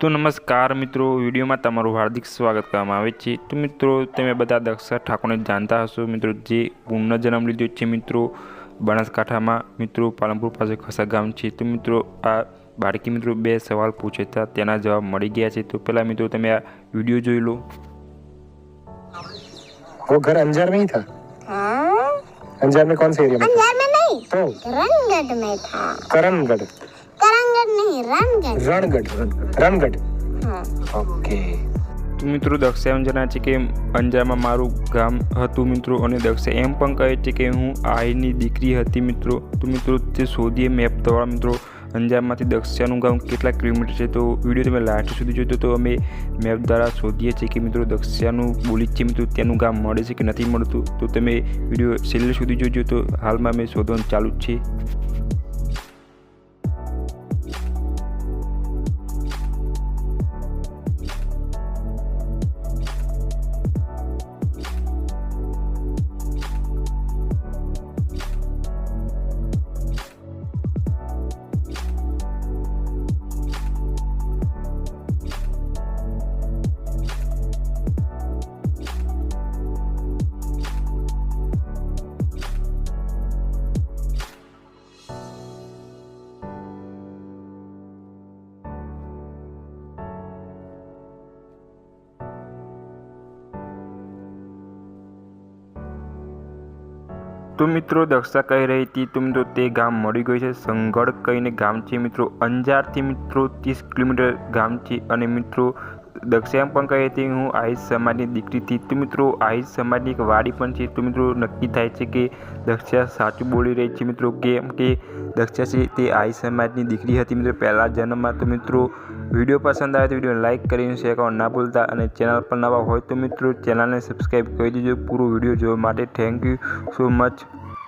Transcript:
તો નમસ્કાર મિત્રો, વિડીયોમાં તમારું હાર્દિક સ્વાગત કરવામાં આવે છે। તો મિત્રો, તમે બધા દક્ષા ઠાકોરને જાણતા હશો મિત્રો, જે પુનર્જન્મ લીધો છે મિત્રો બનાસકાંઠામાં મિત્રો પાલનપુર પાસે ખસા ગામ છે। તો મિત્રો, આ બાળકી મિત્રો બે સવાલ પૂછે હતા, તેના જવાબ મળી ગયા છે। તો પહેલા મિત્રો તમે આ વિડીયો જોઈ लो। वो घर अंजार में ही था। हाँ? अंजार में कौन से एरिया में? अंजार में नहीं, तो रनगढ़ में था। करणगढ़। करंगढ़ नहीं, रनगढ़। रनगढ़। हाँ। ओके। તો મિત્રો, દક્ષા એમ જણાવે છે કે અંજારમાં મારું ગામ હતું મિત્રો, અને દક્ષા એમ પણ કહે છે કે હું આઈની દીકરી હતી મિત્રો। તો મિત્રો, તે શોધીએ મેપ દ્વારા મિત્રો અંજારમાંથી દક્ષાનું ગામ કેટલા કિલોમીટર છે। તો વિડીયો તમે લાસ્ટ સુધી જોજો તો અમે મેપ દ્વારા શોધીએ છીએ કે મિત્રો દક્ષાનું બોલી છે મિત્રો તેનું ગામ મળે છે કે નથી મળતું। તો તમે વિડીયો છેલ્લે સુધી જોજો। તો હાલમાં અમે શોધવાનું ચાલુ જ છે। તો મિત્રો, દક્ષા કહી રહી હતી તો મિત્રો તે ગામ મળી ગયું છે। સંગડ કહીને ગામ છે મિત્રો, અંજારથી મિત્રો 30 કિલોમીટર ગામ છે। અને મિત્રો દક્ષા એમ પણ કહી હતી હું આહિર સમાજની દીકરી હતી। તો મિત્રો આહિર સમાજની એક વાડી પણ છે। તો મિત્રો નક્કી થાય છે કે દક્ષા સાચું બોલી રહી છે મિત્રો, કેમ કે દક્ષા છે તે આહિર સમાજની દીકરી હતી મિત્રો પહેલા જન્મમાં। તો મિત્રો વિડીયો પસંદ આવે તો વિડીયો લાઇક કરીને શેર કરવાનું ના ભૂલતા, અને ચેનલ પર નવા હોય તો મિત્રો ચેનલને સબસ્ક્રાઈબ કરી દેજો પૂરો વિડીયો જોવા માટે। Thank you so much.